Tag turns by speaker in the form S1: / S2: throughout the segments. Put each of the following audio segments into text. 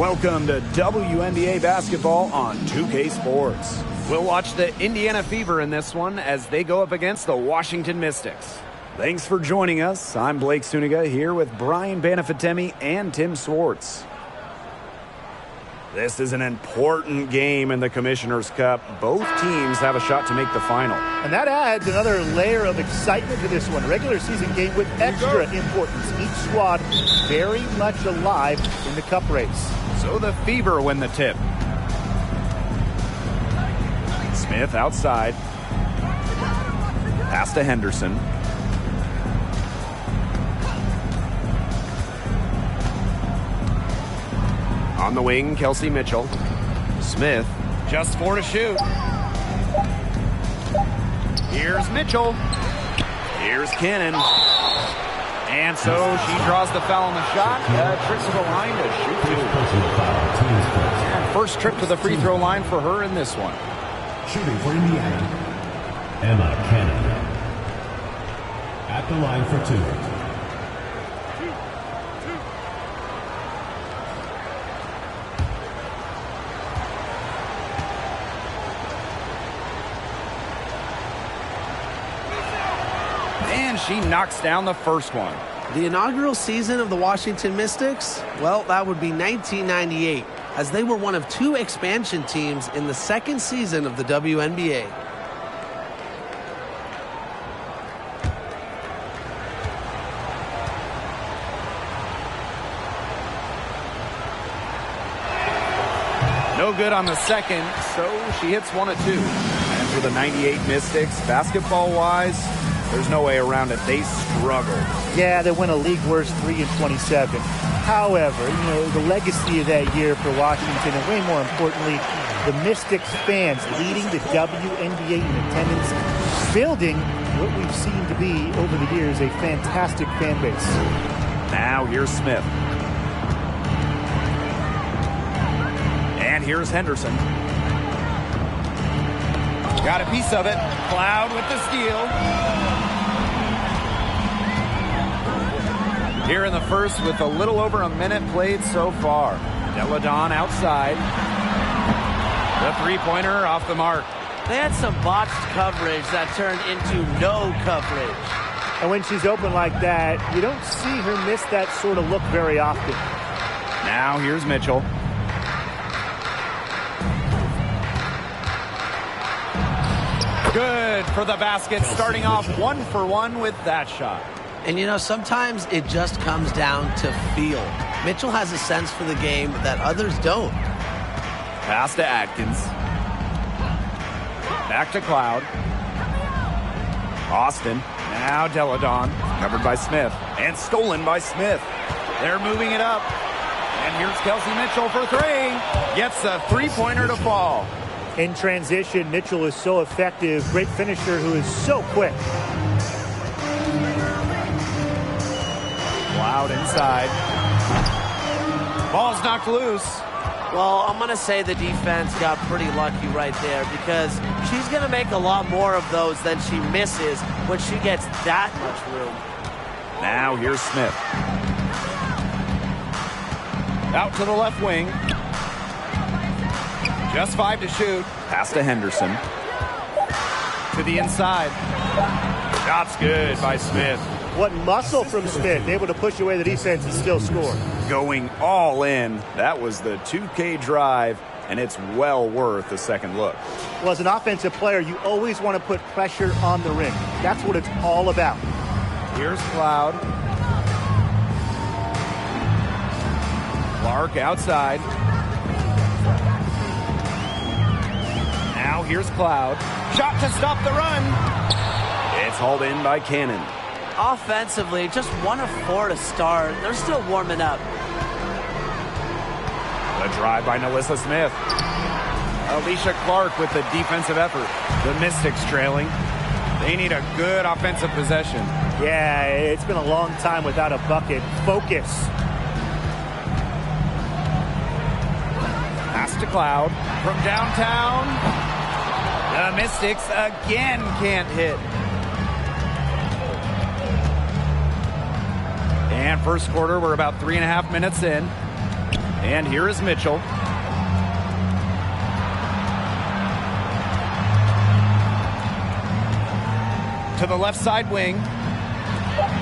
S1: Welcome to WNBA basketball on 2K Sports. We'll watch the Indiana Fever in this one as they go up against the Washington Mystics. Thanks for joining us. I'm Blake Suniga here with Brian Banafitemi and Tim Swartz. This is an important game in the Commissioner's Cup. Both teams have a shot to make the final.
S2: And that adds another layer of excitement to this one. Regular season game with extra importance. Each squad very much alive in the cup race.
S1: So the Fever win the tip. Smith outside. Pass to Henderson. On the wing, Kelsey Mitchell. Smith, just 4 to shoot. Here's Mitchell. Here's Cannon. And so she draws the foul on the shot. Trips to the line to shoot two. And first trip to the free throw line for her in this one.
S3: Shooting for Indiana, Emma Cannon. At the line for two.
S1: And she knocks down the first one.
S4: The inaugural season of the Washington Mystics, well, that would be 1998, as they were one of 2 expansion teams in the second season of the WNBA.
S1: No good on the second, so she hits 1 of 2. And for the 98 Mystics, basketball-wise, there's no way around it. They struggled.
S2: Yeah, they went a league worst 3-27. However, the legacy of that year for Washington, and way more importantly, the Mystics fans leading the WNBA in attendance, building what we've seen to be over the years a fantastic fan base.
S1: Now here's Smith. And here's Henderson. Got a piece of it. Cloud with the steal. Here in the first with a little over a minute played so far. Donne outside. The three-pointer off the mark.
S4: They had some botched coverage that turned into no coverage.
S2: And when she's open like that, you don't see her miss that sort of look very often.
S1: Now here's Mitchell. Good for the basket, starting off 1 for 1 with that shot.
S4: And sometimes it just comes down to feel. Mitchell has a sense for the game that others don't.
S1: Pass to Atkins. Back to Cloud. Austin. Now Delle, covered by Smith. And stolen by Smith. They're moving it up. And here's Kelsey Mitchell for 3. Gets a three-pointer to fall.
S2: In transition, Mitchell is so effective. Great finisher who is so quick.
S1: Cloud inside. Ball's knocked loose.
S4: Well, I'm going to say the defense got pretty lucky right there because she's going to make a lot more of those than she misses when she gets that much room.
S1: Now here's Smith. Out to the left wing. Just 5 to shoot. Pass to Henderson. To the inside. Shot's good by Smith.
S2: What muscle from Smith, able to push away the defense and still score.
S1: Going all in. That was the 2K drive, and it's well worth the second look.
S2: Well, as an offensive player, you always want to put pressure on the rim. That's what it's all about.
S1: Here's Cloud. Clark outside. Now here's Cloud. Shot to stop the run. It's hauled in by Cannon.
S4: Offensively, just 1 of 4 to start. They're still warming up.
S1: The drive by Nalissa Smith. Alicia Clark with the defensive effort. The Mystics trailing. They need a good offensive possession.
S2: Yeah, it's been a long time without a bucket. Focus.
S1: Pass to Cloud from downtown. The Mystics again can't hit. And first quarter, we're about 3.5 minutes in. And here is Mitchell. To the left side wing.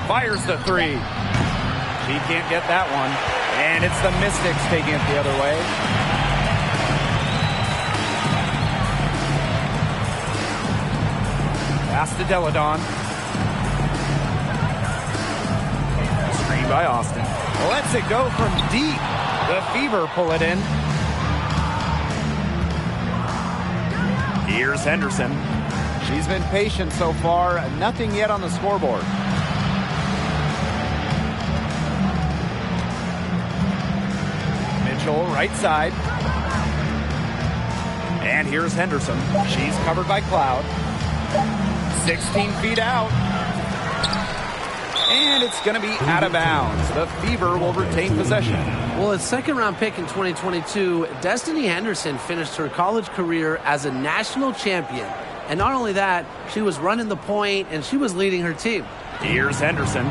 S1: Fires the three. She can't get that one. And it's the Mystics taking it the other way. Pass to Delle. Screen by Austin. Lets it go from deep. The Fever pull it in. Here's Henderson. She's been patient so far. Nothing yet on the scoreboard. Mitchell, right side. And here's Henderson. She's covered by Cloud. 16 feet out. And it's going to be out of bounds. The Fever will retain possession.
S4: Well, a second-round pick in 2022, Destiny Henderson finished her college career as a national champion. And not only that, she was running the point and she was leading her team.
S1: Here's Henderson.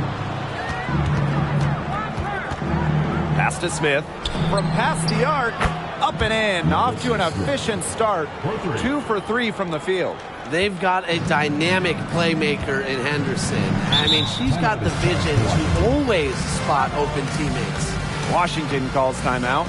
S1: Pass to Smith. From past the arc, up and in. Off to an efficient start. 2 for 3 from the field.
S4: They've got a dynamic playmaker in Henderson. I mean, she's got the vision to always spot open teammates.
S1: Washington calls timeout.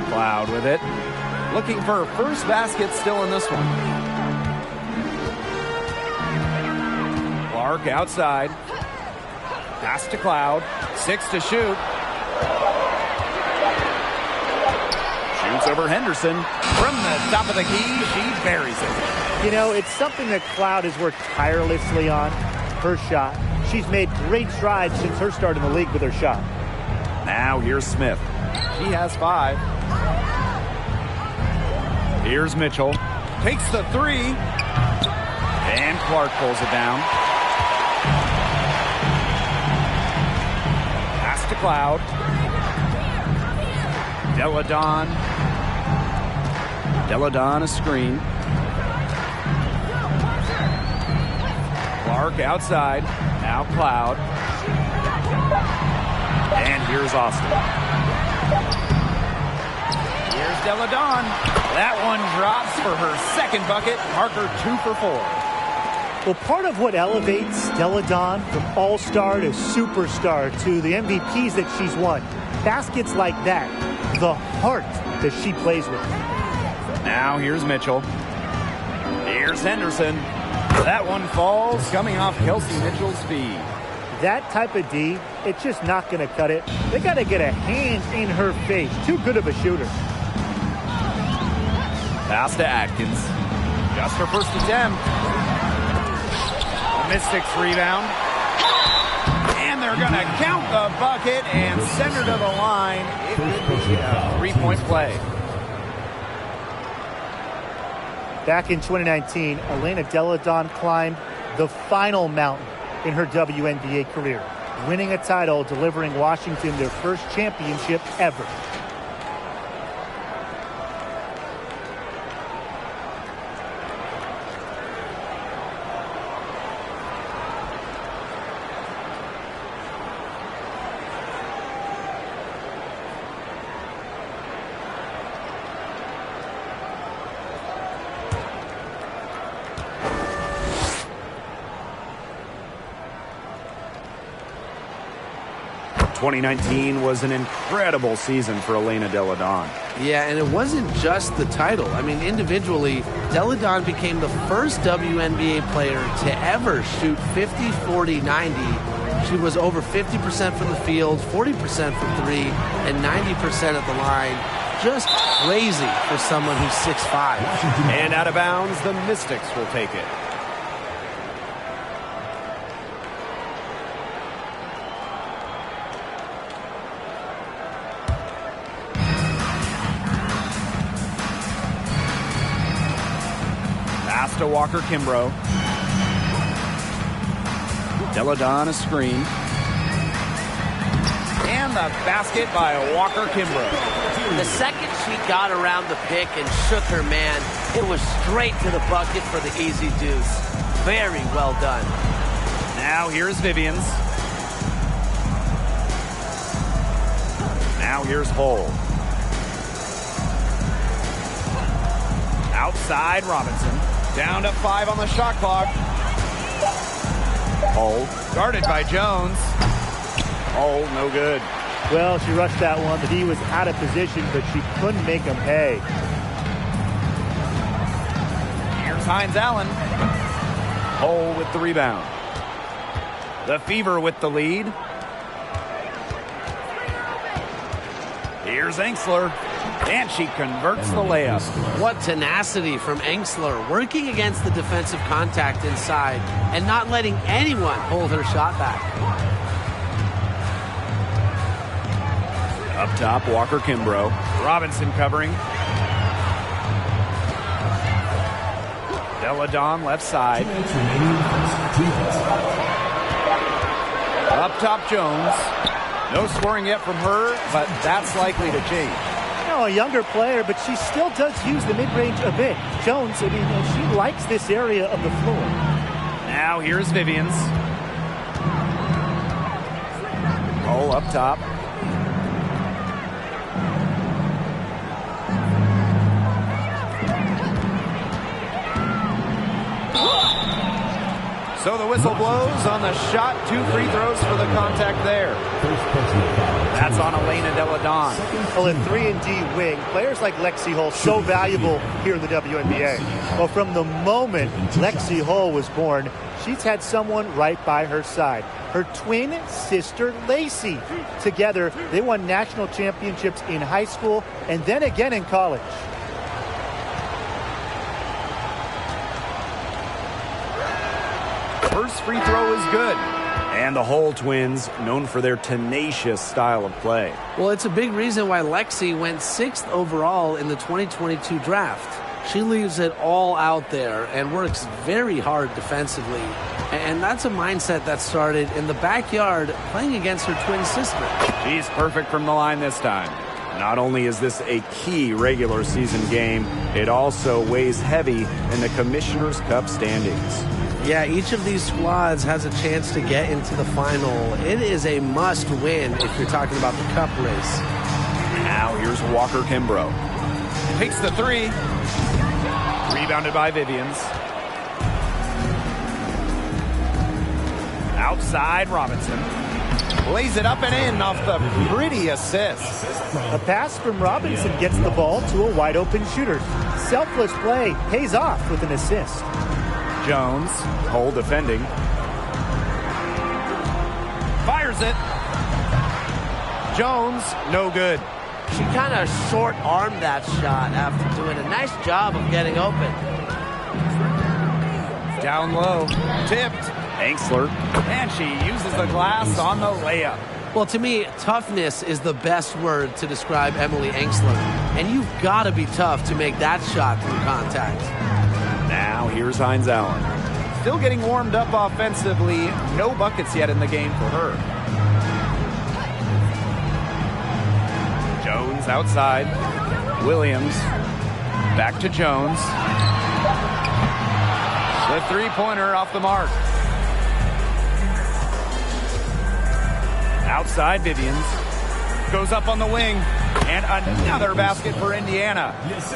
S1: Cloud with it. Looking for her first basket still in this one. Clark outside. Pass to Cloud. 6 to shoot. Shoots over Henderson. From the top of the key, she buries it.
S2: You know, it's something that Cloud has worked tirelessly on. Her shot. She's made great strides since her start in the league with her shot.
S1: Now here's Smith. He has 5. Here's Mitchell. Takes the 3. And Clark pulls it down. Pass to Cloud. Delle. Delle a screen. Clark outside. Now Cloud. And here's Austin. Here's Delle. That one drops for her second bucket. Marker 2 for 4.
S2: Well, part of what elevates Delle from all-star to superstar to the MVPs that she's won, baskets like that, the heart that she plays with.
S1: Now here's Mitchell. Here's Henderson. That one falls, coming off Kelsey Mitchell's feed.
S2: That type of D, it's just not going to cut it. They got to get a hand in her face. Too good of a shooter.
S1: Pass to Atkins. Just her first attempt. The Mystics rebound. And they're going to count the bucket and send her to the line. It could be a 3-point play.
S2: Back in 2019, Elena Donne climbed the final mountain in her WNBA career, winning a title, delivering Washington their first championship ever.
S1: '19 was an incredible season for Elena Donne.
S4: Yeah, and it wasn't just the title. I mean, individually, Donne became the first WNBA player to ever shoot 50, 40, 90. She was over 50% from the field, 40% from three, and 90% at the line. Just crazy for someone who's 6'5".
S1: And out of bounds, the Mystics will take it. To Walker Kimbrough. Donne a screen. And the basket by Walker Kimbrough.
S5: The second she got around the pick and shook her man, it was straight to the bucket for the easy deuce. Very well done.
S1: Now here's Vivians. Now here's Hull. Outside Robinson. Down to 5 on the shot clock. Hull guarded by Jones. Hull no good.
S2: Well, she rushed that one, but he was out of position, but she couldn't make him pay.
S1: Here's Hines Allen. Hull with the rebound. The Fever with the lead. Here's Engsler. And she converts the layup.
S4: What tenacity from Engsler, working against the defensive contact inside and not letting anyone hold her shot back.
S1: Up top, Walker Kimbrough. Robinson covering. Donne left side. Up top, Jones. No scoring yet from her, but that's likely to change.
S2: A younger player, but she still does use the mid-range a bit. Jones, I mean, she likes this area of the floor.
S1: Now here's Vivians. Hull up top. So the whistle blows on the shot. 2 free throws for the contact there. That's on Elena Donne.
S2: Well, in 3-and-D wing, players like Lexi Hull so valuable here in the WNBA. Well, from the moment Lexi Hull was born, she's had someone right by her side. Her twin sister, Lacey. Together, they won national championships in high school and then again in college.
S1: First free throw is good. And the Hull twins, known for their tenacious style of play.
S4: Well, it's a big reason why Lexi went 6th overall in the 2022 draft. She leaves it all out there and works very hard defensively. And that's a mindset that started in the backyard playing against her twin sister.
S1: She's perfect from the line this time. Not only is this a key regular season game, it also weighs heavy in the Commissioner's Cup standings.
S4: Yeah, each of these squads has a chance to get into the final. It is a must-win if you're talking about the cup race.
S1: Now here's Walker Kimbrough. Takes the 3. Rebounded by Vivians. Outside Robinson. Lays it up and in off the pretty assist.
S2: A pass from Robinson gets the ball to a wide-open shooter. Selfless play pays off with an assist.
S1: Jones, Hull defending. Fires it. Jones, no good.
S5: She kind of short-armed that shot after doing a nice job of getting open.
S1: Down low, tipped. Engsler, and she uses the glass on the layup.
S4: Well, to me, toughness is the best word to describe Emily Engsler. And you've got to be tough to make that shot through contact.
S1: Now here's Hines Allen. Still getting warmed up offensively. No buckets yet in the game for her. Jones outside. Williams. Back to Jones. The three-pointer off the mark. Outside Vivians. Goes up on the wing. And another basket for Indiana.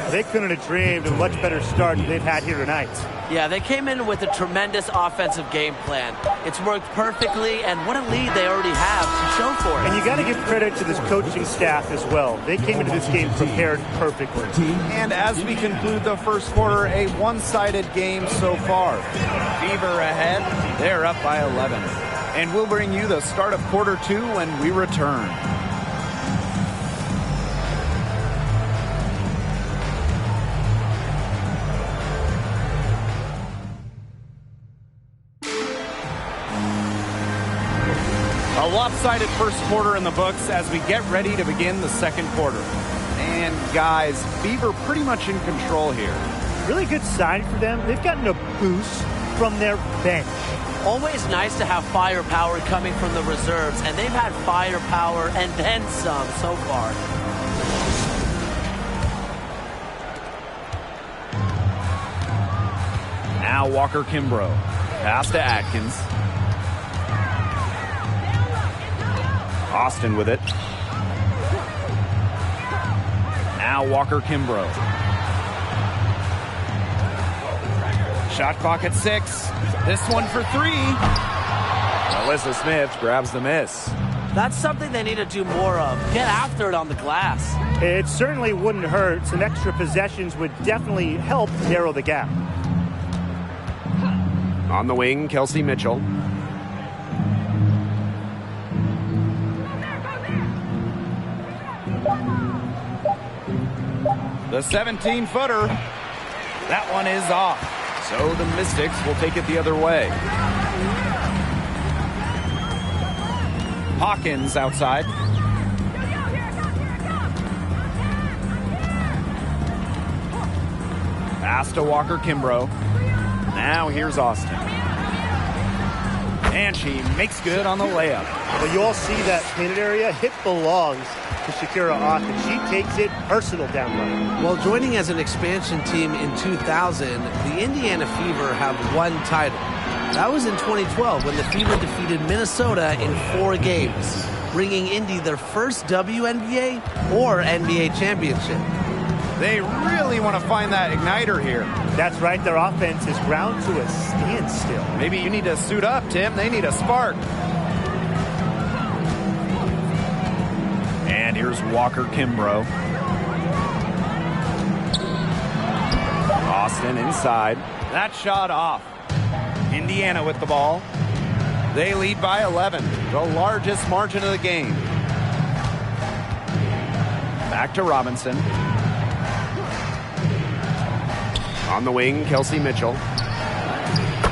S2: They couldn't have dreamed of a much better start than they've had here tonight.
S5: Yeah, they came in with a tremendous offensive game plan. It's worked perfectly, and what a lead they already have to show for it.
S2: And you got to give credit to this coaching staff as well. They came into this game prepared perfectly.
S1: And as we conclude the first quarter, a one-sided game so far. Fever ahead. They're up by 11. And we'll bring you the start of quarter two when we return. A lopsided first quarter in the books as we get ready to begin the second quarter. And guys, Fever pretty much in control here.
S2: Really good sign for them. They've gotten a boost from their bench.
S5: Always nice to have firepower coming from the reserves, and they've had firepower and then some so far.
S1: Now Walker Kimbrough. Pass to Atkins. Austin with it. Now Walker Kimbrough. Shot clock at 6. This one for 3. Alyssa Smith grabs the miss.
S5: That's something they need to do more of. Get after it on the glass.
S2: It certainly wouldn't hurt. Some extra possessions would definitely help narrow the gap.
S1: On the wing, Kelsey Mitchell. The 17-footer. That one is off. So the Mystics will take it the other way. Hawkins outside. Pass to Walker Kimbrough. Now here's Austin. And she makes good on the layup.
S2: Well, you all see that painted area. It belongs to Shakira Austin. She takes it personal down low.
S4: Well, joining as an expansion team in 2000, the Indiana Fever have one title. That was in 2012 when the Fever defeated Minnesota in 4 games, bringing Indy their first WNBA or NBA championship.
S1: They really want to find that igniter here.
S2: That's right. Their offense is ground to a standstill.
S1: Maybe you need to suit up, Tim. They need a spark. And here's Walker Kimbrough. Austin inside. That shot off. Indiana with the ball. They lead by 11, the largest margin of the game. Back to Robinson. On the wing, Kelsey Mitchell.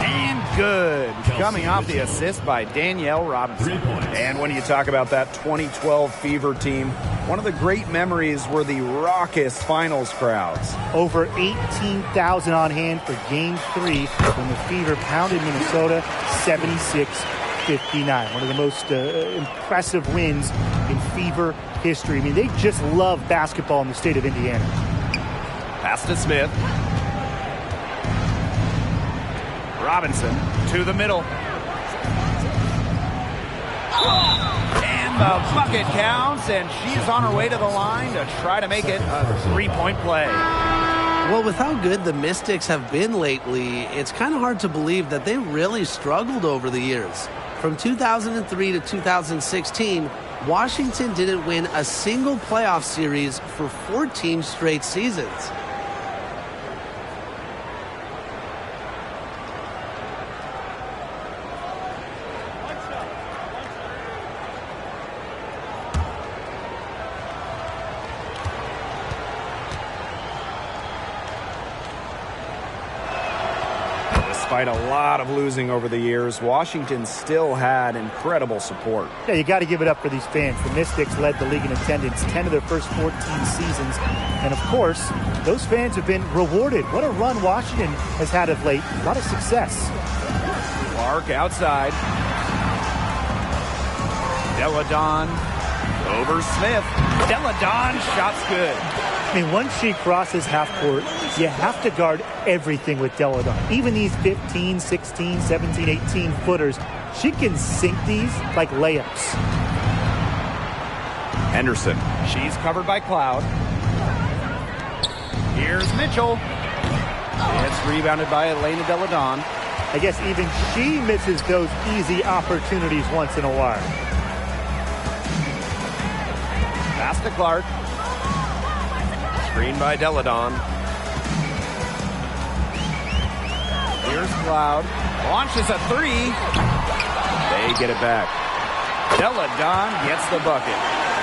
S1: And good. Coming off the assist by Danielle Robinson. And when you talk about that 2012 Fever team, one of the great memories were the raucous finals crowds.
S2: Over 18,000 on hand for Game 3 when the Fever pounded Minnesota 76-59. One of the most impressive wins in Fever history. I mean, they just love basketball in the state of Indiana.
S1: Pass to Smith. Robinson to the middle. And the bucket counts, and she's on her way to the line to try to make it a 3-point play.
S4: Well, with how good the Mystics have been lately, it's kind of hard to believe that they really struggled over the years. From 2003 to 2016, Washington didn't win a single playoff series for 14 straight seasons.
S1: Despite a lot of losing over the years, Washington still had incredible support.
S2: Yeah, you got to give it up for these fans. The Mystics led the league in attendance 10 of their first 14 seasons. And, of course, those fans have been rewarded. What a run Washington has had of late. A lot of success.
S1: Clark outside. Donne over Smith. Donne, shot's good.
S2: I mean, once she crosses half court, you have to guard everything with Donne. Even these 15, 16, 17, 18 footers, she can sink these like layups.
S1: Henderson, she's covered by Cloud. Here's Mitchell. It's rebounded by Elena Donne.
S2: I guess even she misses those easy opportunities once in a while.
S1: Pass to Clark. Screen by Donne. Here's Cloud. Launches a three. They get it back. Donne gets the bucket.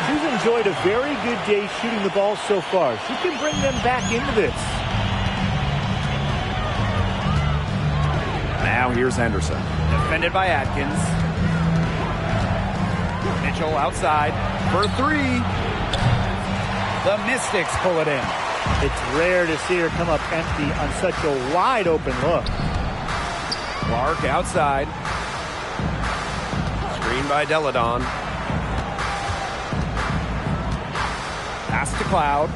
S2: She's enjoyed a very good day shooting the ball so far. She can bring them back into this.
S1: Now here's Henderson. Defended by Atkins. Mitchell outside for three. The Mystics pull it in.
S2: It's rare to see her come up empty on such a wide open look.
S1: Clark outside. Screen by Donne. Pass to Cloud.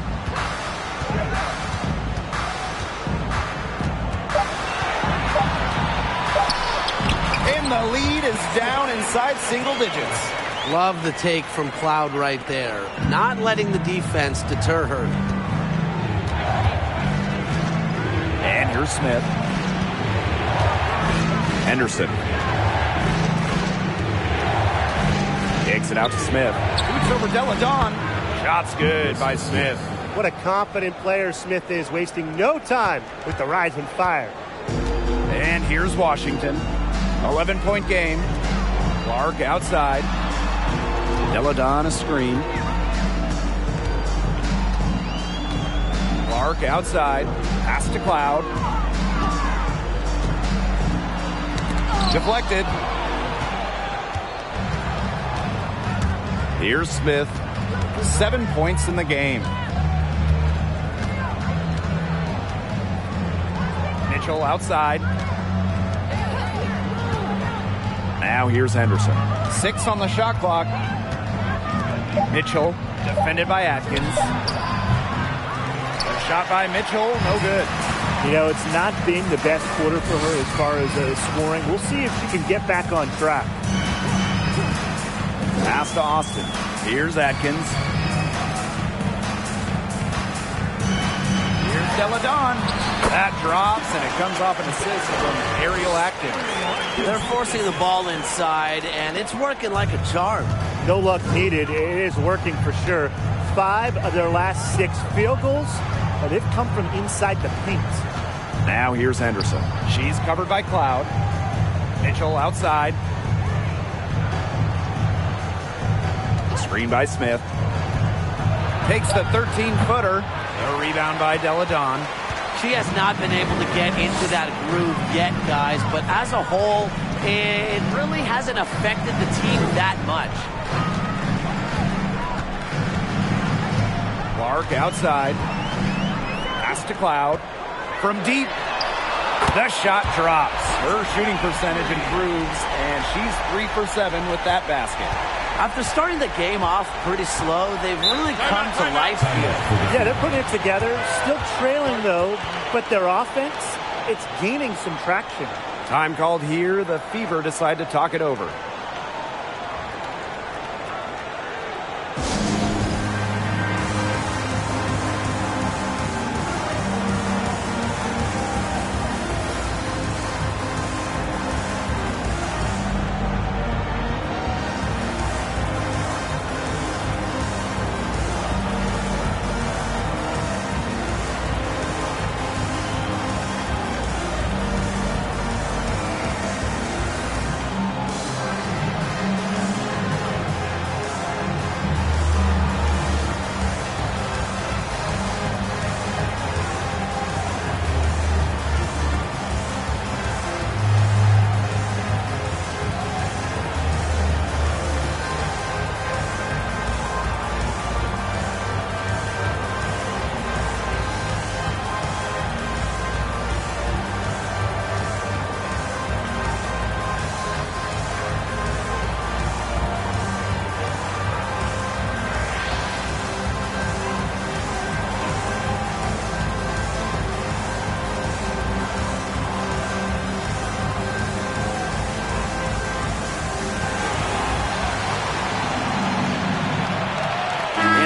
S1: And the lead is down inside single digits.
S4: Love the take from Cloud right there. Not letting the defense deter her.
S1: And here's Smith. Henderson. Kicks it out to Smith. Shoots over Donne. Shot's good by Smith.
S2: What a confident player Smith is, wasting no time with the rising fire.
S1: And here's Washington. 11-point game. Clark outside. Donne a screen. Clark outside. Pass to Cloud. Deflected. Here's Smith. 7 points in the game. Mitchell outside. Now here's Henderson. 6 on the shot clock. Mitchell, defended by Atkins. A shot by Mitchell, no good.
S2: You know, it's not been the best quarter for her as far as scoring. We'll see if she can get back on track.
S1: Pass to Austin. Here's Atkins. Here's Donne. That drops, and it comes off an assist from Ariel Atkins.
S5: They're forcing the ball inside, and it's working like a charm.
S2: No luck needed. It is working for sure. 5 of their last 6 field goals, they've come from inside the paint.
S1: Now here's Henderson. She's covered by Cloud. Mitchell outside. Screen by Smith. Takes the 13-footer. A rebound by Donne.
S5: She has not been able to get into that groove yet, guys, but as a whole, it really hasn't affected the team that much.
S1: Clark outside. Pass to Cloud. From deep. The shot drops. Her shooting percentage improves, and she's 3 for 7 with that basket.
S5: After starting the game off pretty slow, they've really come to life here.
S2: Yeah, they're putting it together. Still trailing, though, but their offense, it's gaining some traction.
S1: Time called here. The Fever decide to talk it over.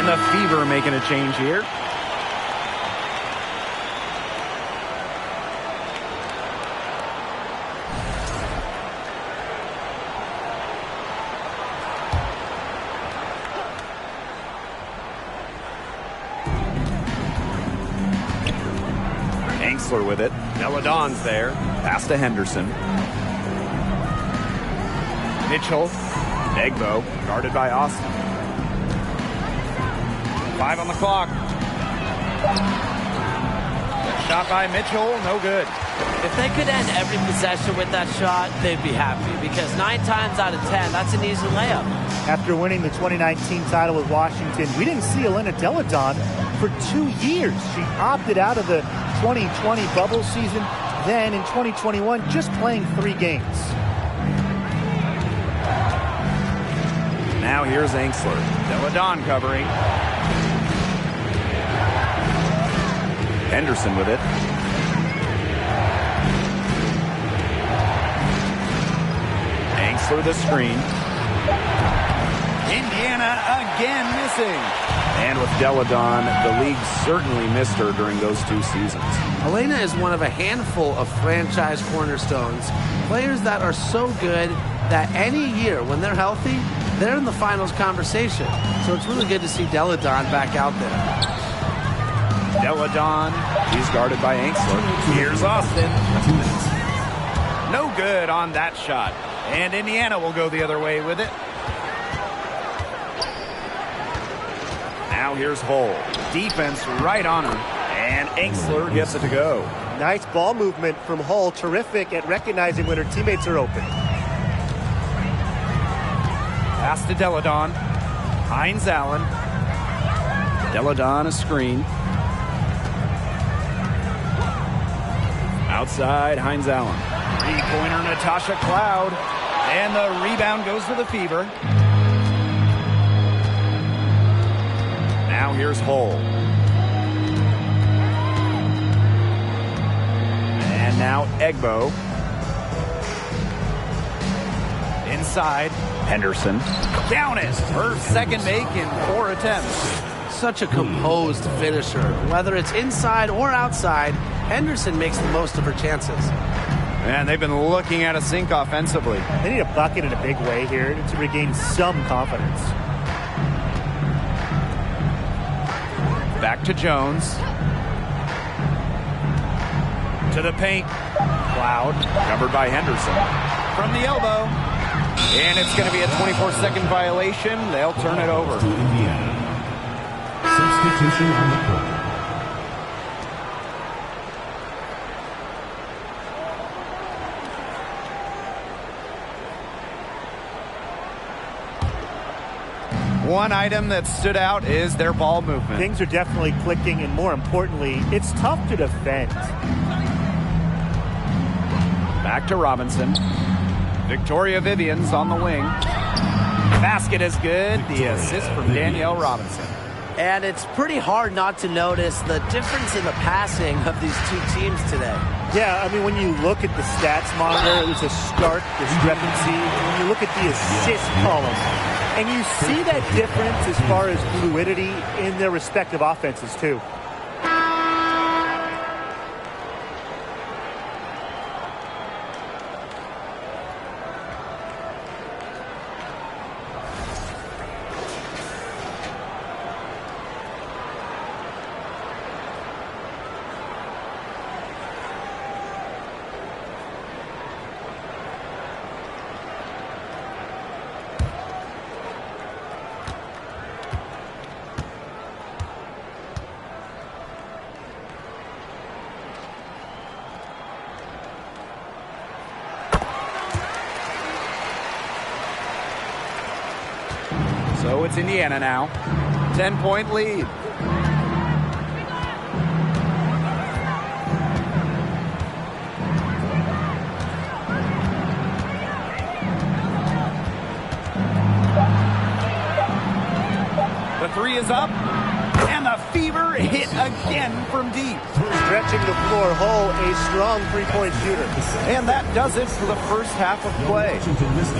S1: And the Fever making a change here. Angsler with it. Donne's there. Pass to Henderson. Mitchell. Egbo, guarded by Austin. 5 on the clock. Good shot by Mitchell, no good.
S5: If they could end every possession with that shot, they'd be happy, because 9 times out of 10, that's an easy layup.
S2: After winning the 2019 title with Washington, we didn't see Elena Delle for 2 years. She opted out of the 2020 bubble season, then in 2021, just playing 3 games.
S1: Now here's Angsler. Donne covering. Henderson with it. Angsler the screen. Indiana again missing. And with Donne, the league certainly missed her during those 2 seasons.
S4: Elena is one of a handful of franchise cornerstones, players that are so good that any year when they're healthy, they're in the finals conversation. So it's really good to see Donne back out there.
S1: Donne, he's guarded by Angsler. Here's Austin. No good on that shot. And Indiana will go the other way with it. Now here's Hull. Defense right on her. And Angsler gets it to go.
S2: Nice ball movement from Hull. Terrific at recognizing when her teammates are open.
S1: Pass to Donne. Hines Allen. Donne a screen. Outside, Hines Allen. 3-pointer, Natasha Cloud. And the rebound goes to the Fever. Now here's Hull. And now Egbo. Inside, Henderson. Down it. Her second make in 4 attempts.
S4: Such a composed finisher. Whether it's inside or outside, Henderson makes the most of her chances.
S1: And they've been looking at a sink offensively.
S2: They need a bucket in a big way here to regain some confidence.
S1: Back to Jones. To the paint. Cloud, covered by Henderson. From the elbow. And it's going to be a 24-second violation. They'll turn it over.
S3: To Indiana. Substitution on the court.
S1: One item that stood out is their ball movement.
S2: Things are definitely clicking, and more importantly, it's tough to defend.
S1: Back to Robinson. Victoria Vivian's on the wing. Basket is good. The assist from Danielle Robinson.
S5: And it's pretty hard not to notice the difference in the passing of these 2 teams today.
S2: Yeah, I mean, when you look at the stats monitor, there's a stark discrepancy. When you look at the assist column, and you see that difference as far as fluidity in their respective offenses, too.
S1: So it's Indiana now. 10-point lead. The 3 is up. And the Fever hit again. again from deep.
S2: Stretching the floor whole, a strong three-point shooter.
S1: And that does it for the first half of play.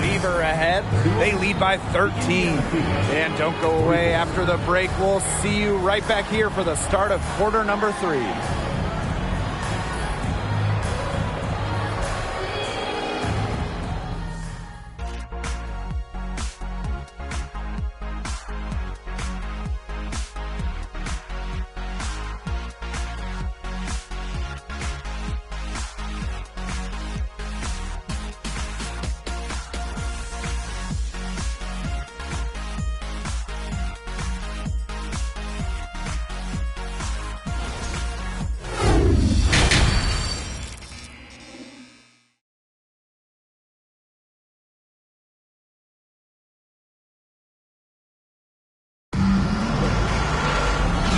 S1: Fever ahead. They lead by 13. And don't go away after the break. We'll see you right back here for the start of quarter number 3.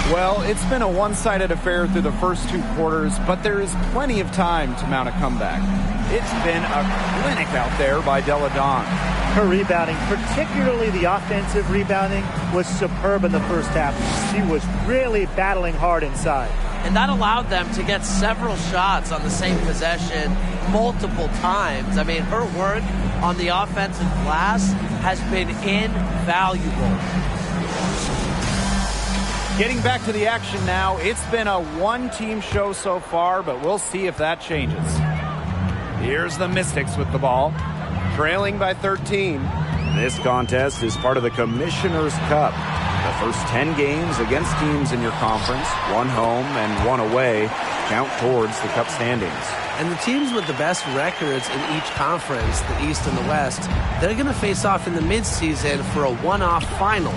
S1: Well, it's been a one-sided affair through the first 2 quarters, but there is plenty of time to mount a comeback. It's been a clinic out there by Donne.
S2: Her rebounding, particularly the offensive rebounding, was superb in the first half. She was really battling hard inside.
S5: And that allowed them to get several shots on the same possession multiple times. I mean, her work on the offensive glass has been invaluable.
S1: Getting back to the action now, it's been a one-team show so far, but we'll see if that changes. Here's the Mystics with the ball, trailing by 13. This contest is part of the Commissioner's Cup. The first 10 games against teams in your conference, 1 home and 1 away, count towards the Cup standings.
S4: And the teams with the best records in each conference, the East and the West, they're going to face off in the midseason for a one-off final.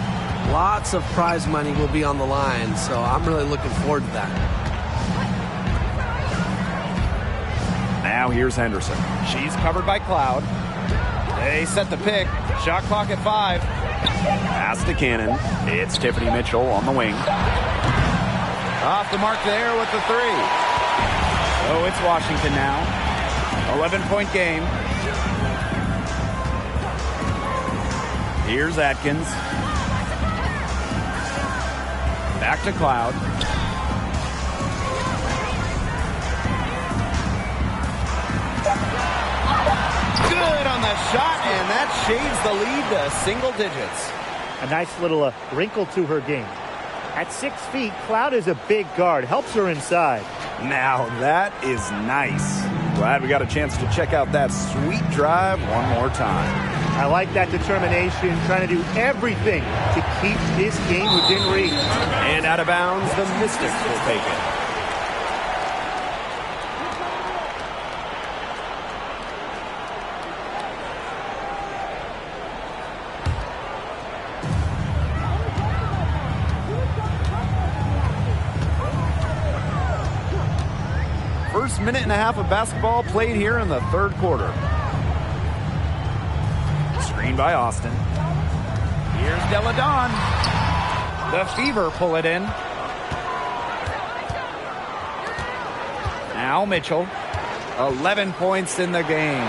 S4: Lots of prize money will be on the line, so I'm really looking forward to that.
S1: Now here's Henderson. She's covered by Cloud. They set the pick. Shot clock at 5. Pass to Cannon. It's Tiffany Mitchell on the wing. Off the mark there with the 3. Oh, it's Washington now. 11-point game. Here's Atkins. Back to Cloud. Good on the shot, and that shades the lead to single digits.
S2: A nice little wrinkle to her game. At 6 feet, Cloud is a big guard. Helps her inside.
S1: Now that is nice. Glad we got a chance to check out that sweet drive one more time.
S2: I like that determination, trying to do everything to keep this game within reach.
S1: And out of bounds, the Mystics will take it. First minute and a half of basketball played here in the third quarter. Screen by Austin. Here's Delle. The Fever pull it in. Now Mitchell. 11 points in the game.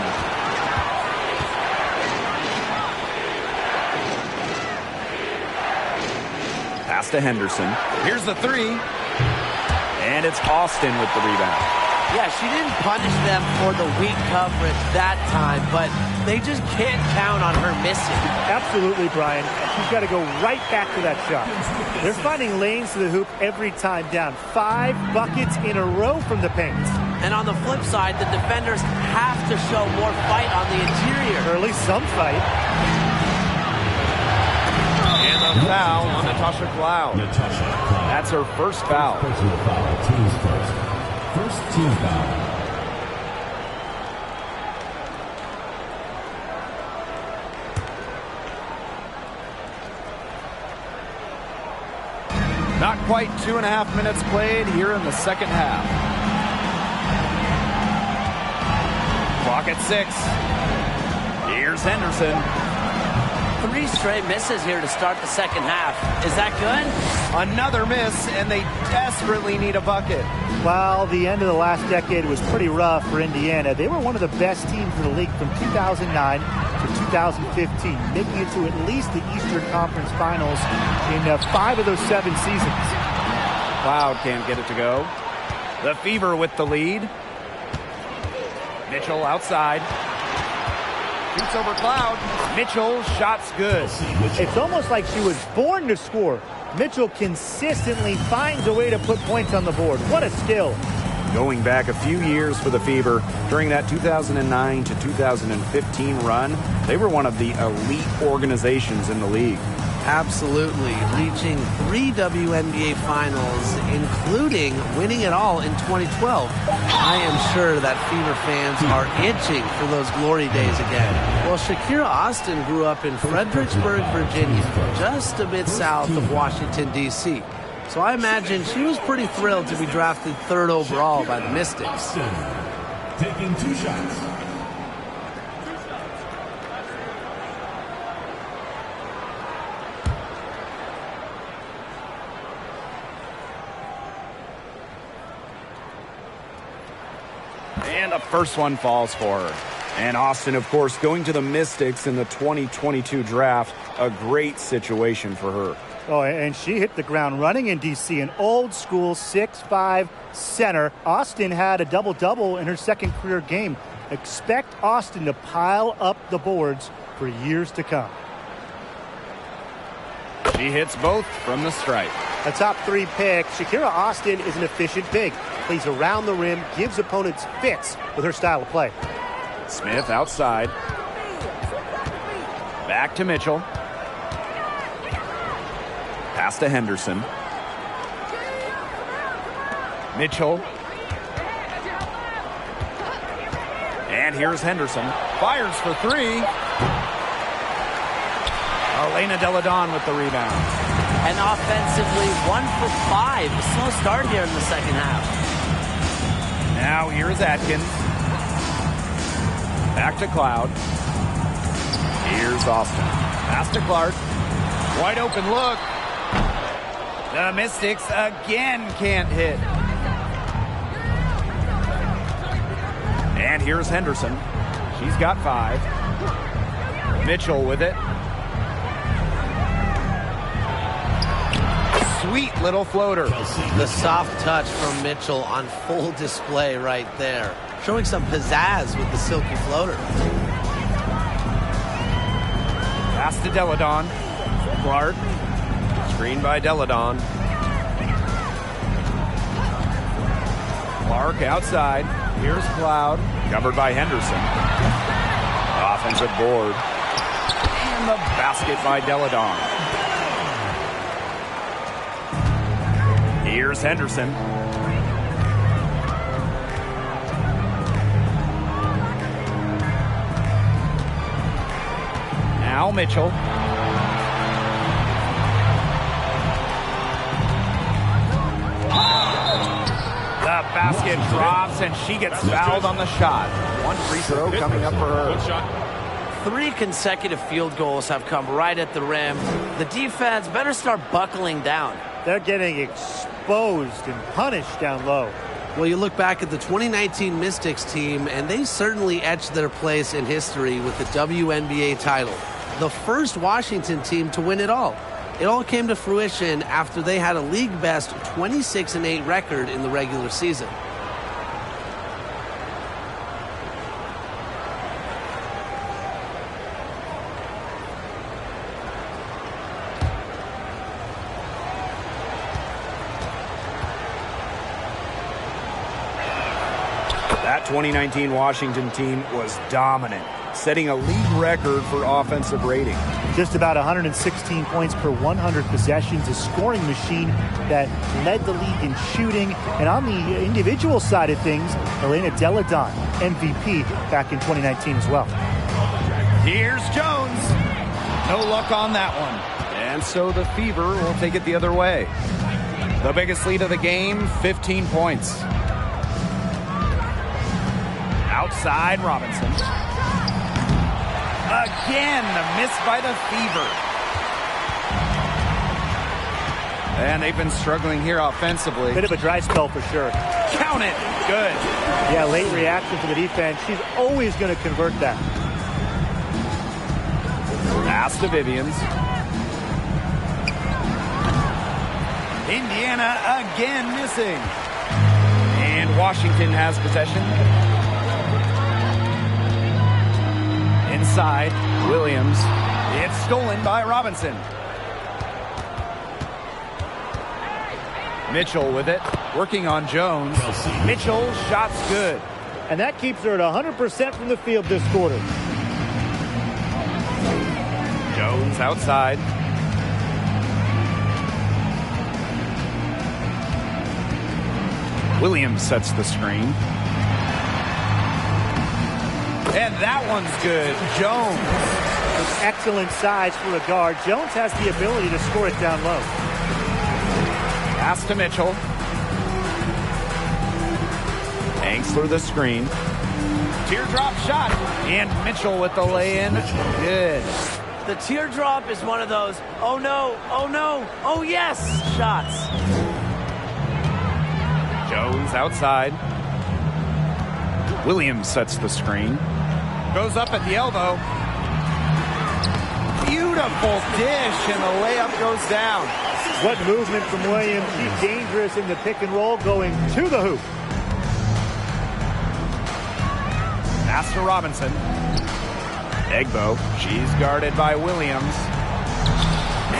S1: Pass to Henderson. Here's the 3. And it's Austin with the rebound.
S5: Yeah, she didn't punish them for the weak coverage that time, but they just can't count on her missing.
S2: Absolutely, Brian. She's got to go right back to that shot. They're finding lanes to the hoop every time down. 5 buckets in a row from the paint.
S5: And on the flip side, the defenders have to show more fight on the interior.
S2: Or at least some fight.
S1: And the foul on Natasha Cloud. That's her first foul.
S3: Personal foul, team's first. First team foul.
S1: Not quite 2.5 minutes played here in the second half. Clock at 6. Here's Henderson.
S5: 3 straight misses here to start the second half. Is that good?
S1: Another miss, and they desperately need a bucket.
S2: While the end of the last decade was pretty rough for Indiana, they were one of the best teams in the league from 2009 to 2015, making it to at least the Eastern Conference Finals in 5 of those 7 seasons.
S1: Cloud can't get it to go. The Fever with the lead. Mitchell outside. Shoots over Cloud. Mitchell, shot's good.
S2: It's almost like she was born to score. Mitchell consistently finds a way to put points on the board. What a skill.
S1: Going back a few years for the Fever, during that 2009 to 2015 run, they were one of the elite organizations in the league.
S4: Absolutely. Reaching 3 WNBA finals, including winning it all in 2012. I am sure that Fever fans are itching for those glory days again. Well, Shakira Austin grew up in Fredericksburg, Virginia, just a bit south of Washington, D.C. So I imagine she was pretty thrilled to be drafted 3rd overall by the Mystics.
S3: Taking 2 shots.
S1: And the first one falls for her. And Austin, of course, going to the Mystics in the 2022 draft, a great situation for her.
S2: Oh, and she hit the ground running in D.C., an old-school 6'5" center. Austin had a double-double in her second career game. Expect Austin to pile up the boards for years to come.
S1: She hits both from the stripe.
S2: A top 3 pick, Shakira Austin is an efficient big. Plays around the rim, gives opponents fits with her style of play.
S1: Smith outside. Back to Mitchell. Pass to Henderson. Mitchell. And here's Henderson. Fires for 3. Elena Delle with the rebound.
S5: And offensively, 1 for 5. A slow start here in the second half.
S1: Now here's Atkins. Back to Cloud. Here's Austin. Pass to Clark. Wide open look. The Mystics again can't hit. And here's Henderson. She's got 5. Mitchell with it. Sweet little floater.
S4: The soft touch from Mitchell on full display right there. Showing some pizzazz with the silky floater.
S1: Pass to Delle. Clark. Screen by Delle. Clark outside. Here's Cloud. Covered by Henderson. Offensive board. And the basket by Delle. Here's Henderson. Now Mitchell. The basket drops and she gets fouled on the shot. 1 free throw coming up for her.
S5: 3 consecutive field goals have come right at the rim. The defense better start buckling down.
S2: They're getting exposed and punished down low.
S4: Well, you look back at the 2019 Mystics team, and they certainly etched their place in history with the WNBA title. The first Washington team to win it all. It all came to fruition after they had a league-best 26-8 record in the regular season.
S1: That 2019 Washington team was dominant, setting a league record for offensive rating.
S2: Just about 116 points per 100 possessions, a scoring machine that led the league in shooting. And on the individual side of things, Elena Delle, MVP back in 2019 as well.
S1: Here's Jones. No luck on that one. And so the Fever will take it the other way. The biggest lead of the game, 15 points. Outside Robinson. Again, the miss by the Fever. And they've been struggling here offensively.
S2: Bit of a dry spell for sure.
S1: Count it. Good.
S2: Yeah, late reaction to the defense. She's always going to convert that. Pass
S1: to Vivians. Indiana again missing. And Washington has possession. Inside, Williams. It's stolen by Robinson. Mitchell with it, working on Jones. Mitchell, shot's good.
S2: And that keeps her at 100% from the field this quarter.
S1: Jones outside. Williams sets the screen. And that one's good. Jones.
S2: With excellent size for a guard, Jones has the ability to score it down low.
S1: Pass to Mitchell. Angsler the screen. Teardrop shot. And Mitchell with the lay-in. Good.
S5: The teardrop is one of those, oh no, oh yes, shots.
S1: Jones outside. Williams sets the screen. Goes up at the elbow. Beautiful dish, and the layup goes down.
S2: What movement from Williams. She's dangerous in the pick and roll, going to the hoop.
S1: Pass to Robinson. Egbo. She's guarded by Williams.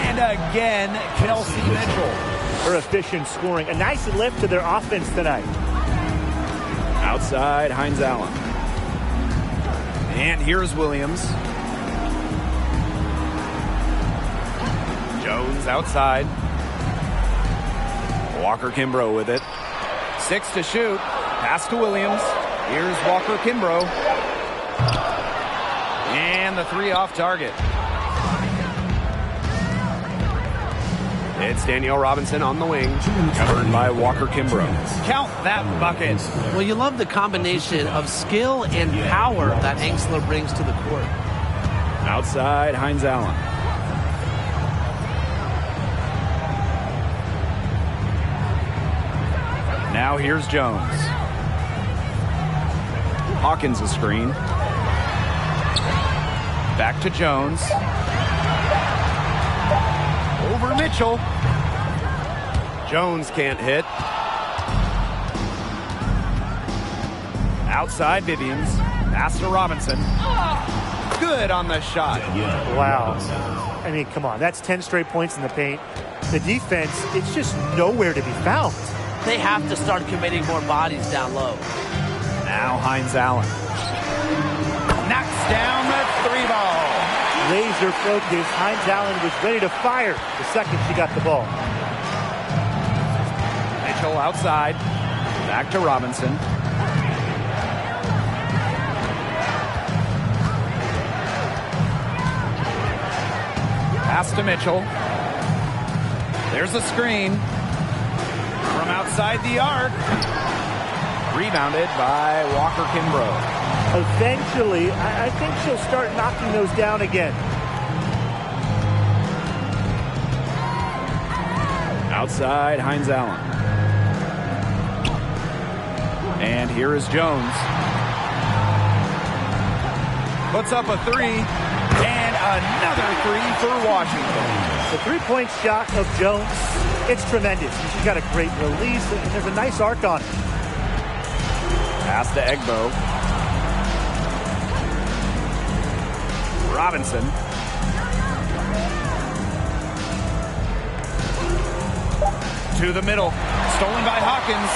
S1: And again, Kelsey Mitchell.
S2: Her efficient scoring. A nice lift to their offense tonight.
S1: Outside, Hines Allen. And here's Williams. Jones outside. Walker Kimbrough with it. 6 to shoot. Pass to Williams. Here's Walker Kimbrough. And the 3 off target. It's Danielle Robinson on the wing, covered by Walker Kimbrough. Count that bucket.
S4: Well, you love the combination of skill and power that Angsler brings to the court.
S1: Outside, Hines Allen. Now here's Jones. Hawkins a screen. Back to Jones. Over Mitchell. Jones can't hit. Outside Vivians. Pass to Robinson. Good on the shot.
S2: Wow. I mean, come on. That's 10 straight points in the paint. The defense, it's just nowhere to be found.
S5: They have to start committing more bodies down low.
S1: Now Hines Allen. Knocks down the 3 ball.
S2: Laser focus. Hines Allen was ready to fire the second she got the ball.
S1: Mitchell outside. Back to Robinson. Pass to Mitchell. There's a screen. From outside the arc. Rebounded by Walker Kimbrough.
S2: Eventually, I think she'll start knocking those down again.
S1: Outside, Hines Allen. And here is Jones. Puts up a 3. And another 3 for Washington.
S2: The three-point shot of Jones, it's tremendous. She's got a great release, and there's a nice arc on it.
S1: Pass to Egbo. Robinson. To the middle. Stolen by Hawkins.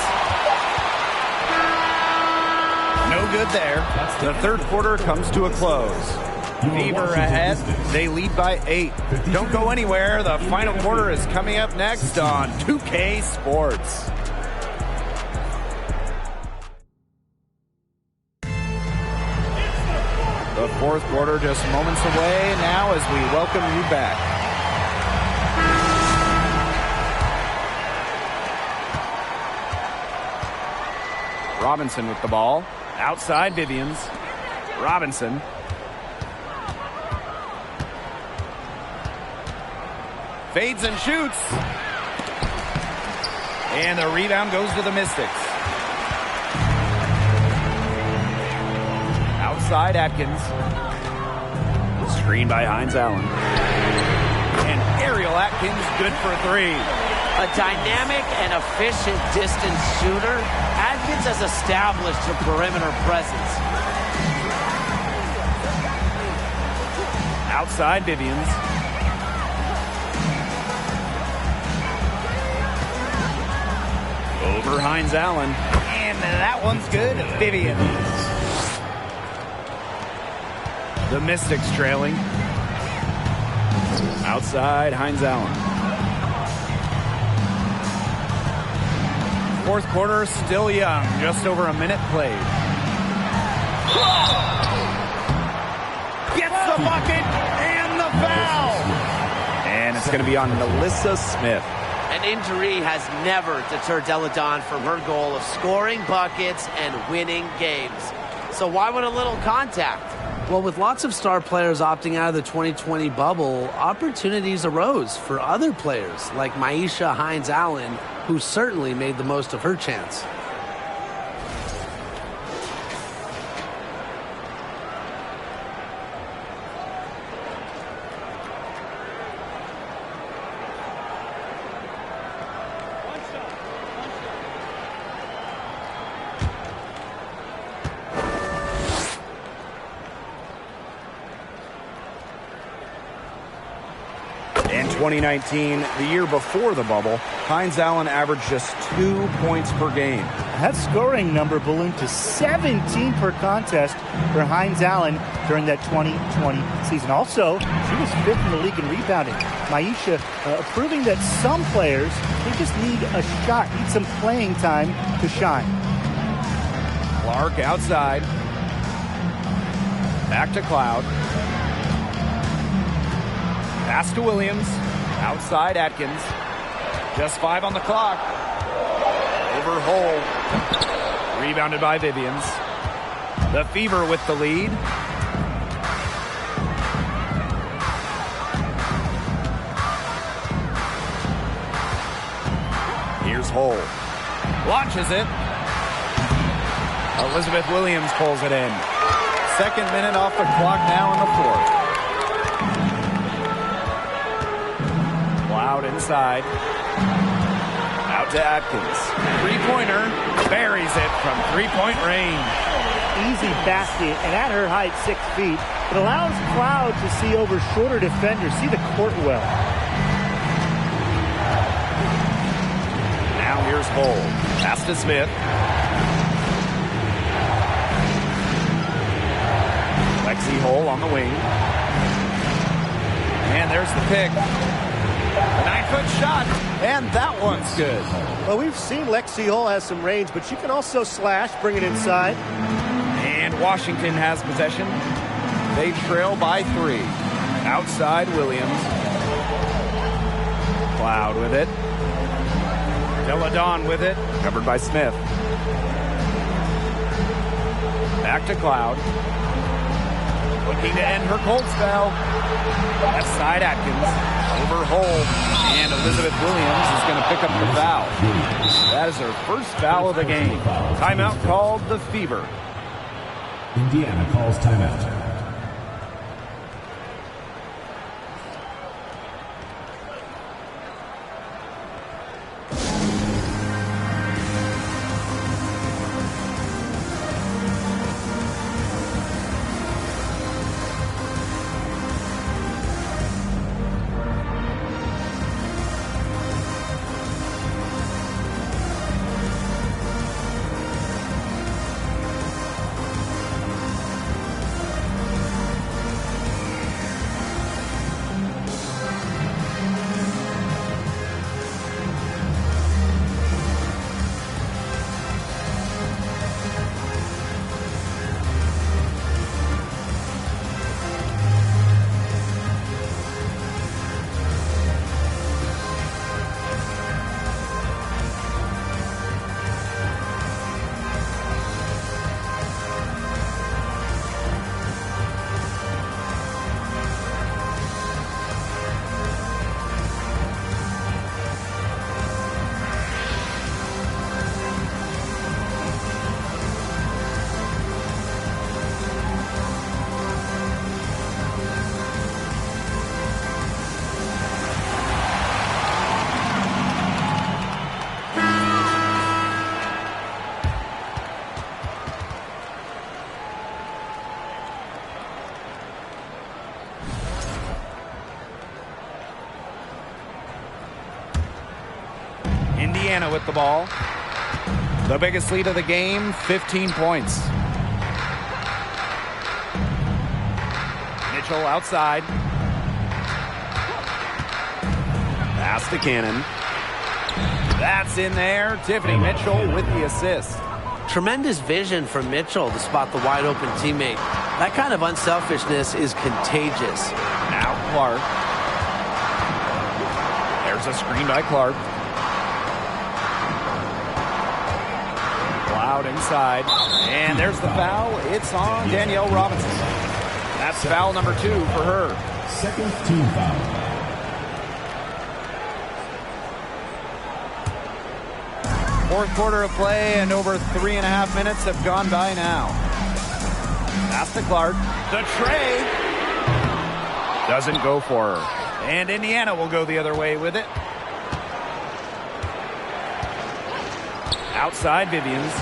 S1: No good there. The third quarter comes to a close. Fever ahead. They lead by 8. Don't go anywhere. The final quarter is coming up next on 2K Sports. The fourth quarter just moments away now as we welcome you back. Robinson with the ball. Outside Vivians. Robinson. Fades and shoots. And the rebound goes to the Mystics. Outside Atkins. Screen by Hines Allen. And Ariel Atkins good for 3.
S5: A dynamic and efficient distance shooter, Atkins has established a perimeter presence.
S1: Outside Vivians. Over Hines Allen. And that one's good. Vivians. The Mystics trailing. Outside Hines Allen. Fourth quarter still young. Just over a minute played. Gets the bucket and the foul. And it's going to be on Melissa Smith.
S5: An injury has never deterred Delle Donne from her goal of scoring buckets and winning games. So why would a little contact?
S4: Well, with lots of star players opting out of the 2020 bubble, opportunities arose for other players like Maisha Hines Allen, who certainly made the most of her chance.
S1: In 2019, the year before the bubble, Hines Allen averaged just 2 points per game.
S2: That scoring number ballooned to 17 per contest for Hines Allen during that 2020 season. Also, she was fifth in the league in rebounding. Maisha proving that some players, they just need a shot, need some playing time to shine.
S1: Clark outside. Back to Cloud. Pass to Williams. Outside Atkins. Just 5 on the clock. Over Hole. Rebounded by Vivians. The Fever with the lead. Here's Hole. Launches it. Elizabeth Williams pulls it in. Second minute off the clock now in the fourth. Cloud inside. Out to Atkins. Three-pointer. Buries it from three-point range.
S2: Easy basket, and at her height, 6 feet, it allows Cloud to see over shorter defenders, see the court well.
S1: Now here's Hole. Pass to Smith. Lexi Hole on the wing. And there's the pick. A 9-foot shot, and that one's good.
S6: Well, we've seen Lexi Hole has some range, but she can also slash, bring it inside.
S1: And Washington has possession. They trail by 3. Outside Williams. Cloud with it. Delle Donne with it. Covered by Smith. Back to Cloud. Looking to end her cold spell. Left side Atkins. Over Hole. And Elizabeth Williams is going to pick up the foul. That is her first foul of the game. Timeout called the Fever.
S3: Indiana calls timeout.
S1: Indiana with the ball. The biggest lead of the game, 15 points. Mitchell outside. Pass to Cannon. That's in there. Tiffany Mitchell with the assist.
S4: Tremendous vision from Mitchell to spot the wide open teammate. That kind of unselfishness is contagious.
S1: Now Clark. There's a screen by Clark. Cloud inside. And there's the foul. It's on Danielle Robinson. That's foul number 2 for her.
S3: Second team foul.
S1: Fourth quarter of play, and over 3.5 minutes have gone by now. Pass to Clark. The tray doesn't go for her. And Indiana will go the other way with it. Outside Vivians.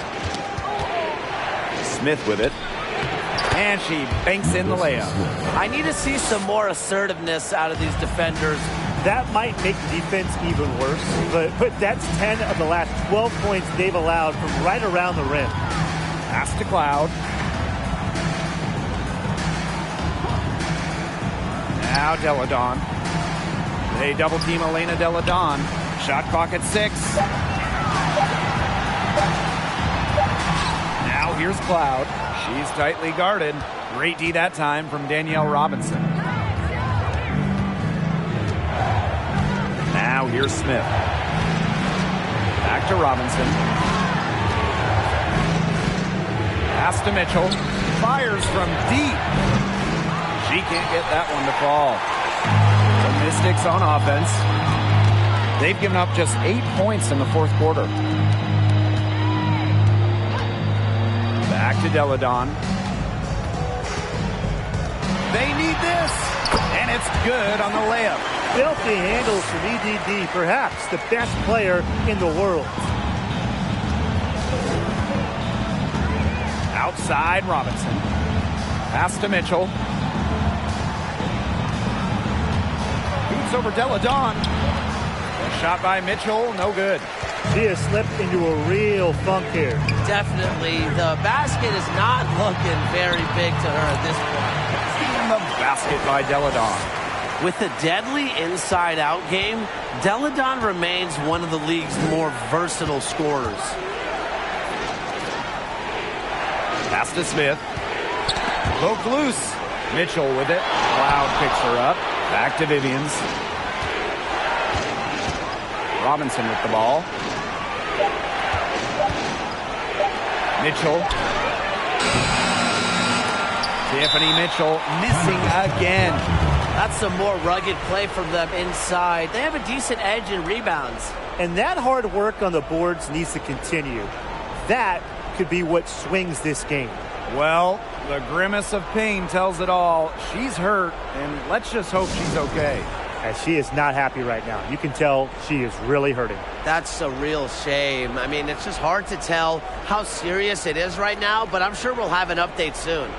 S1: Smith with it. And she banks in the layup.
S5: I need to see some more assertiveness out of these defenders.
S2: That might make the defense even worse, but that's 10 of the last 12 points they've allowed from right around the rim.
S1: Pass to Cloud. Now Delle. They double team Elena Delle. Shot clock at 6. Now here's Cloud. She's tightly guarded. Great D that time from Danielle Robinson. Now here's Smith. Back to Robinson. Pass to Mitchell. Fires from deep. She can't get that one to fall. The Mystics on offense. They've given up just 8 points in the fourth quarter. Back to Delle. They need this. And it's good on the layup.
S2: Filthy handles from EDD, perhaps the best player in the world.
S1: Outside Robinson. Pass to Mitchell. Beats over Delle. Shot by Mitchell, no good.
S2: She has slipped into a real funk here.
S5: Definitely. The basket is not looking very big to her at this point.
S1: And the basket by Delle.
S4: With a deadly inside-out game, Delle remains one of the league's more versatile scorers.
S1: Pass to Smith. Poked loose. Mitchell with it. Cloud picks her up. Back to Vivians. Robinson with the ball. Mitchell. Tiffany Mitchell missing again.
S5: That's some more rugged play from them inside. They have a decent edge in rebounds.
S2: And that hard work on the boards needs to continue. That could be what swings this game.
S1: Well, the grimace of pain tells it all. She's hurt, and let's just hope she's okay.
S2: As she is not happy right now. You can tell she is really hurting.
S5: That's a real shame. I mean, it's just hard to tell how serious it is right now, but I'm sure we'll have an update soon.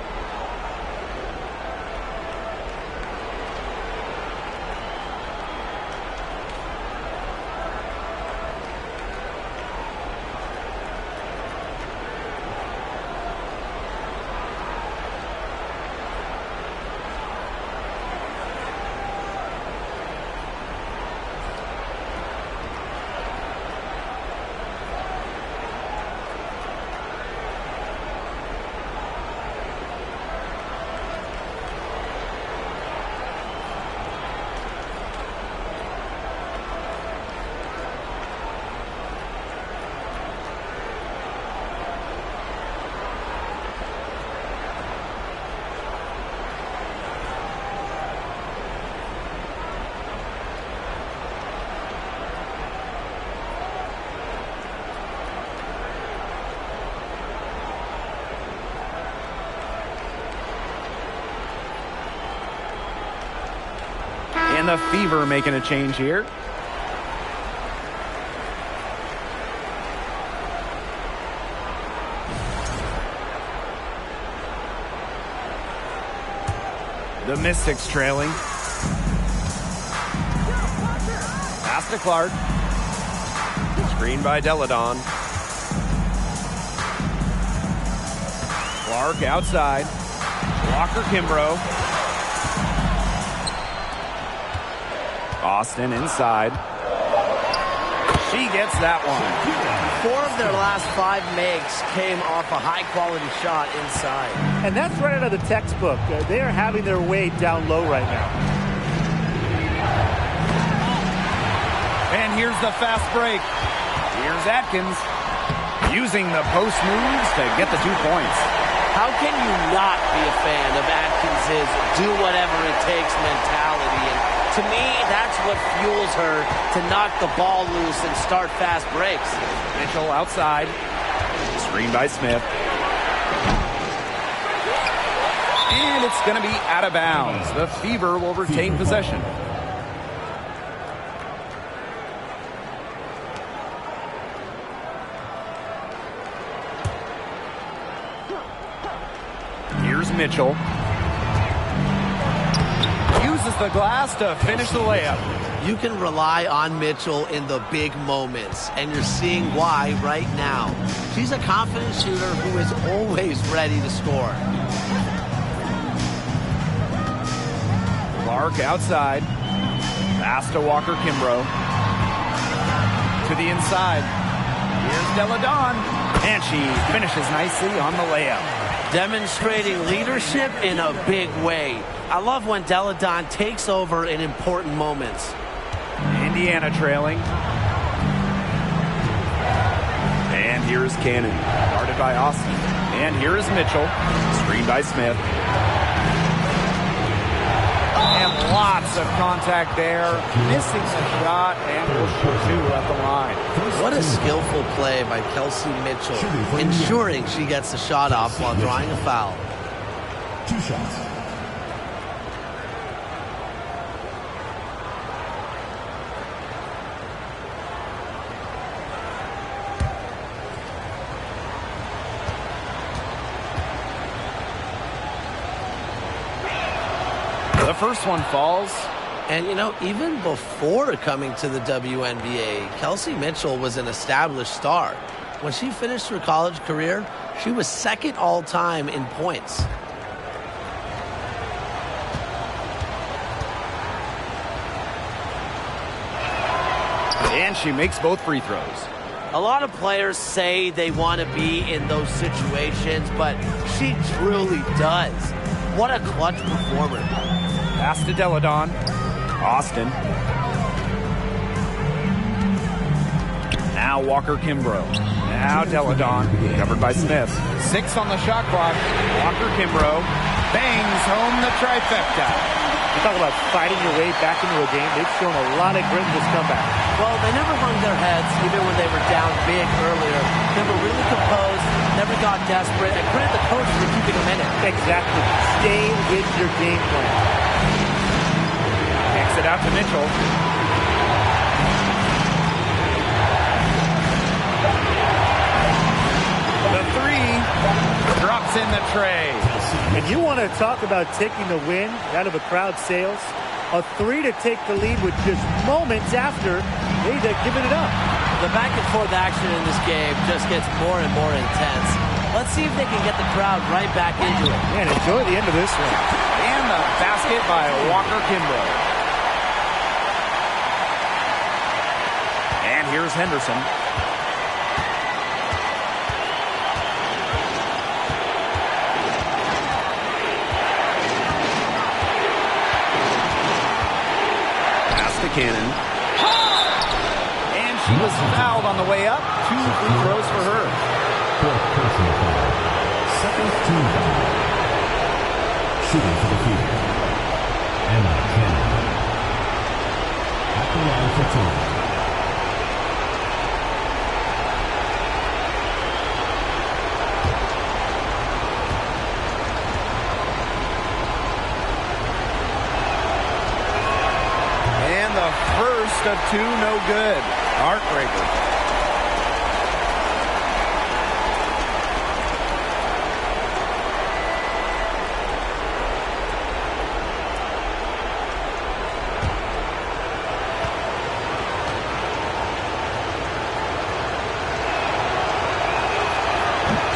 S1: And the Fever making a change here. The Mystics trailing. Pass to Clark. Screen by Delle. Clark outside. Walker Kimbrough. Austin inside. She gets that one.
S5: 4 of their last 5 makes came off a high-quality shot inside.
S2: And that's right out of the textbook. They are having their way down low right now.
S1: And here's the fast break. Here's Atkins using the post moves to get the 2 points.
S5: How can you not be a fan of Atkins' do whatever it takes mentality? And to me, that's what fuels her to knock the ball loose and start fast breaks.
S1: Mitchell outside. Screen by Smith. And it's going to be out of bounds. The Fever will retain possession. Here's Mitchell. Uses the glass to finish the layup.
S5: You can rely on Mitchell in the big moments, and you're seeing why right now. She's a confident shooter who is always ready to score.
S1: Clark outside. Pass to Walker Kimbrough. To the inside. Here's Delle. And she finishes nicely on the layup.
S5: Demonstrating leadership in a big way. I love when Delle takes over in important moments.
S1: Indiana trailing. And here is Cannon, guarded by Austin. And here is Mitchell, screened by Smith. And lots of contact there, missing the shot, and will shoot 2 at the line.
S5: What a skillful play by Kelsey Mitchell, ensuring she gets the shot off while drawing a foul.
S3: 2 shots.
S1: The first one falls.
S5: And, you know, even before coming to the WNBA, Kelsey Mitchell was an established star. When she finished her college career, she was second all-time in points.
S1: And she makes both free throws.
S5: A lot of players say they want to be in those situations, but she truly does. What a clutch performer.
S1: Pass to Delle. Austin. Now Walker Kimbrough. Now Delle. Covered by Smith. 6 on the shot clock. Walker Kimbrough bangs home the trifecta.
S2: You talk about fighting your way back into a game. They've shown a lot of grit in this comeback.
S5: Well, they never hung their heads, even when they were down big earlier. They were really composed, never got desperate, and credit the coach for keeping them in it.
S2: Exactly. Stay with your game plan.
S1: Kicks it out to Mitchell. The 3 drops in the tray.
S2: And you want to talk about taking the wind out of a crowd's sails? A 3 to take the lead with just moments after they'd given it up.
S5: The back-and-forth action in this game just gets more and more intense. Let's see if they can get the crowd right back into it.
S2: Man, enjoy the end of this one.
S1: And the basket by Walker Kimbrough. And here's Henderson. Cannon. And she was fouled on the way up. 2 free throws for her.
S3: 4th personal foul. 2nd team foul. Shooting for the Fever. Emma Cannon. At the line for 2.
S1: First of 2, no good. Heartbreaker.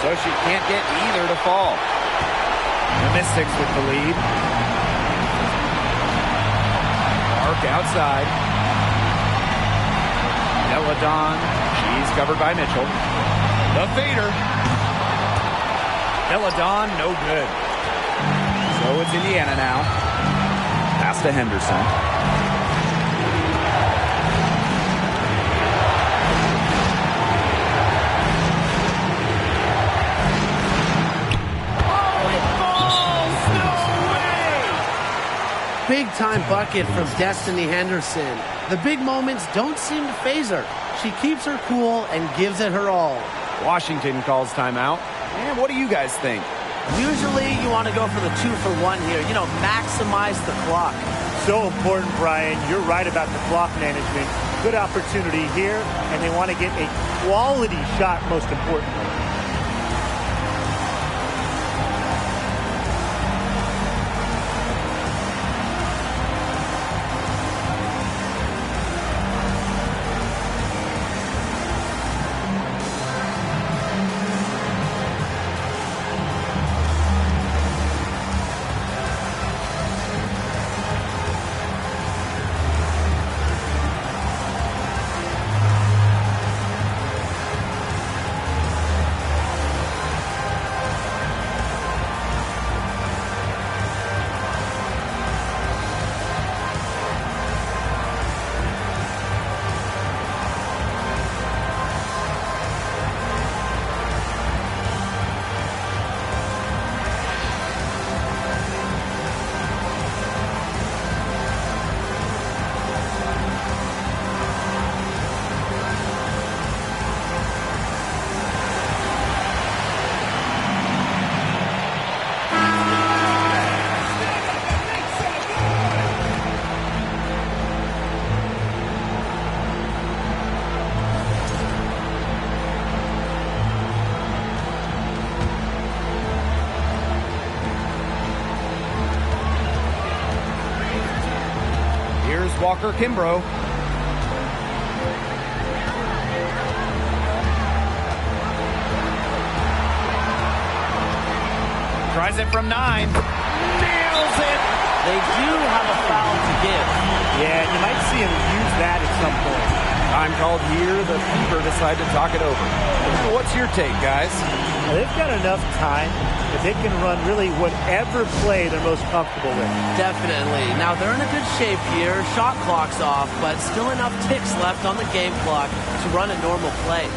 S1: So she can't get either to fall. The Mystics with the lead. Mark outside. Donne. She's covered by Mitchell. The fader. Donne, no good. So it's Indiana now. Pass to Henderson.
S4: Big-time bucket from Destiny Henderson. The big moments don't seem to faze her. She keeps her cool and gives it her all.
S1: Washington calls timeout. And what do you guys think?
S5: Usually you want to go for the 2-for-1 here. You know, maximize the clock.
S2: So important, Brian. You're right about the clock management. Good opportunity here, and they want to get a quality shot most importantly.
S1: Walker Kimbrough. Tries it from 9. Nails it.
S5: They do have a foul to give.
S2: Yeah, you might see him use that at some point.
S1: Time called here. The Fever decide to talk it over. What's your take, guys?
S2: Well, they've got enough time that they can run really whatever play they're most comfortable with.
S5: Definitely. Now, they're in a good shape here. Shot clock's off, but still enough ticks left on the game clock to run a normal play.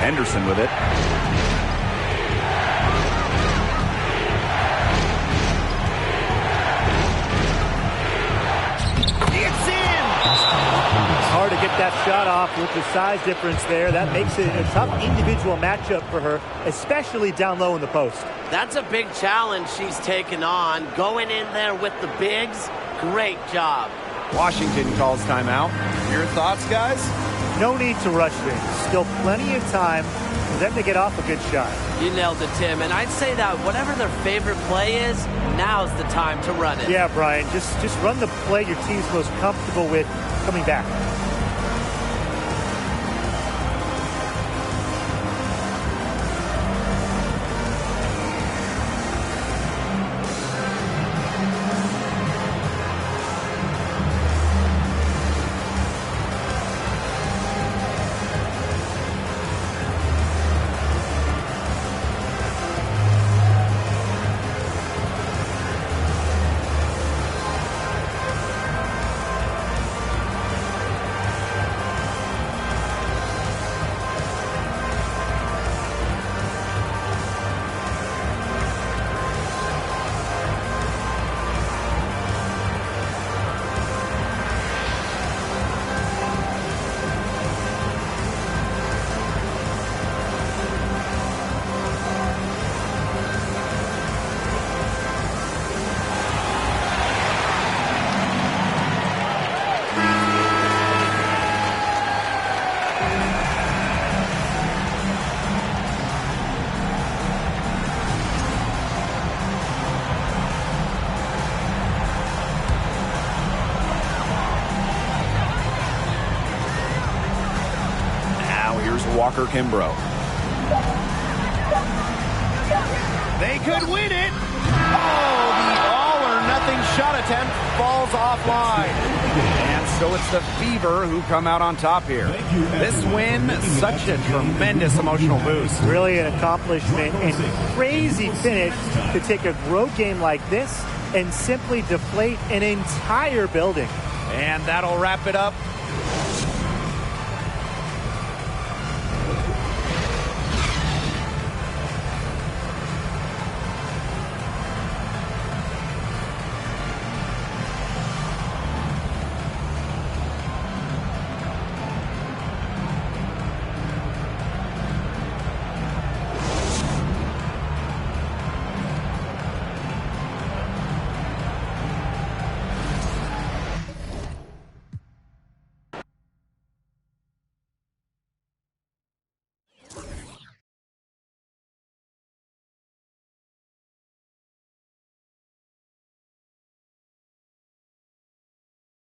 S1: Henderson with it.
S2: It's in! Hard to get that shot off with the size difference there. That makes it a tough individual matchup for her, especially down low in the post.
S5: That's a big challenge she's taken on. Going in there with the bigs, great job.
S1: Washington calls timeout. Your thoughts, guys?
S2: No need to rush things. Still plenty of time. for them to get off a good shot.
S5: You nailed it, Tim. And I'd say that whatever their favorite play is, now's the time to run it.
S2: Yeah, Brian, just run the play your team's most comfortable with coming back.
S1: Walker Kimbrough. They could win it. Oh, the all-or-nothing shot attempt falls offline. And so it's the Fever who come out on top here. This win, such a tremendous emotional boost.
S2: Really an accomplishment and crazy finish to take a road game like this and simply deflate an entire building.
S1: And that'll wrap it up